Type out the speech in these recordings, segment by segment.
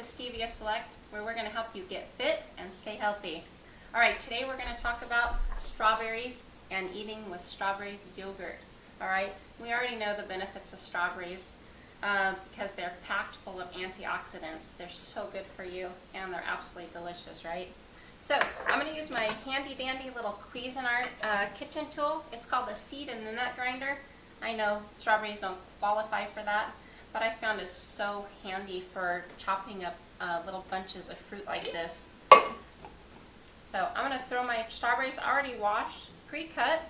Stevia Select, where we're going to help you get fit and stay healthy. Alright, today we're going to talk about strawberries and eating with strawberry yogurt. Alright, we already know the benefits of strawberries because they're packed full of antioxidants. They're so good for you and they're absolutely delicious, right? So, I'm going to use my handy dandy little Cuisinart kitchen tool. It's called the seed and the nut grinder. I know strawberries don't qualify for that, but I found it's so handy for chopping up little bunches of fruit like this. So I'm going to throw my strawberries already washed, pre-cut.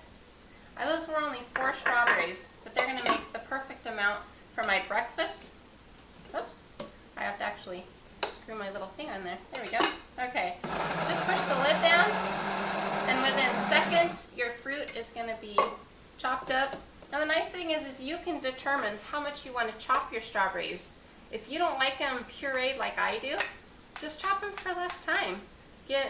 Those were only 4 strawberries, but they're going to make the perfect amount for my breakfast. Oops, I have to actually screw my little thing on there. There we go. Okay, just push the lid down, and within seconds your fruit is going to be chopped up. Now the nice thing is you can determine how much you want to chop your strawberries. If you don't like them pureed like I do, just chop them for less time. Get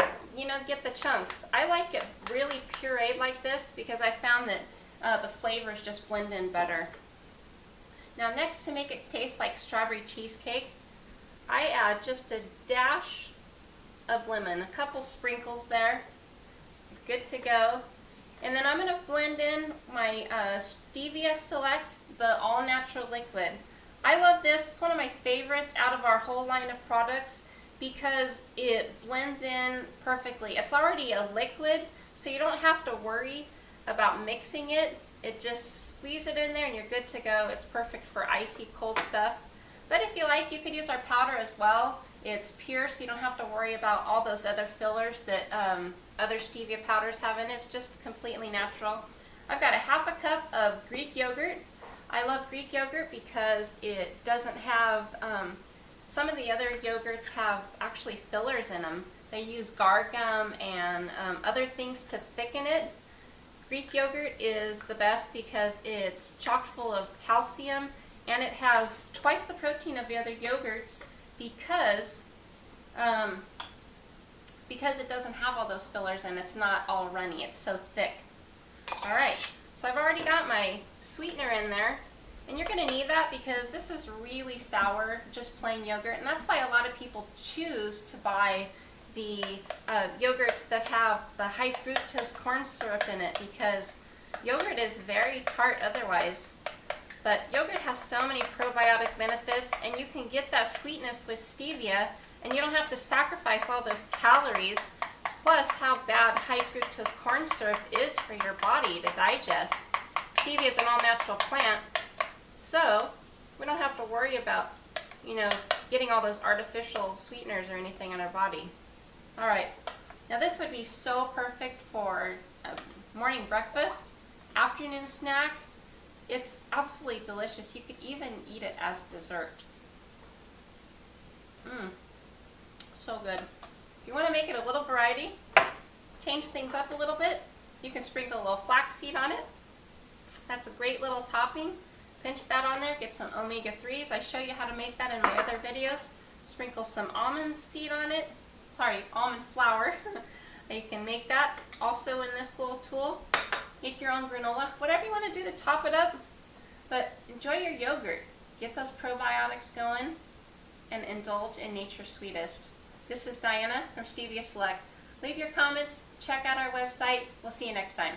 the chunks. I like it really pureed like this because I found that the flavors just blend in better. Now next, to make it taste like strawberry cheesecake, I add just a dash of lemon, a couple sprinkles there. Good to go. And then I'm going to blend in my Stevia Select, the all-natural liquid. I love this. It's one of my favorites out of our whole line of products because it blends in perfectly. It's already a liquid, so you don't have to worry about mixing it. It just squeeze it in there and you're good to go. It's perfect for icy cold stuff. But if you like, you could use our powder as well. It's pure, so you don't have to worry about all those other fillers that other stevia powders have in it. It's just completely natural. I've got a ½ a cup of Greek yogurt. I love Greek yogurt because it doesn't have, some of the other yogurts have actually fillers in them. They use guar gum and other things to thicken it. Greek yogurt is the best because it's chock full of calcium and it has twice the protein of the other yogurts because it doesn't have all those fillers and it's not all runny. It's so thick. Alright, so I've already got my sweetener in there, and you're going to need that because this is really sour, just plain yogurt, and that's why a lot of people choose to buy the yogurts that have the high fructose corn syrup in it because yogurt is very tart otherwise. But yogurt has so many probiotic benefits, and you can get that sweetness with stevia, and you don't have to sacrifice all those calories, plus how bad high fructose corn syrup is for your body to digest. Stevia is an all-natural plant, so we don't have to worry about, getting all those artificial sweeteners or anything in our body. Alright, now this would be so perfect for morning breakfast, afternoon snack. It's absolutely delicious. You could even eat it as dessert. So good. If you want to make it a little variety, change things up a little bit, you can sprinkle a little flaxseed on it. That's a great little topping. Pinch that on there, get some omega-3s. I show you how to make that in my other videos. Sprinkle some almond seed on it. Almond flour. You can make that also in this little tool. Make your own granola, whatever you want to do to top it up, but enjoy your yogurt. Get those probiotics going and indulge in nature's sweetest. This is Diana from Stevia Select. Leave your comments, check out our website. We'll see you next time.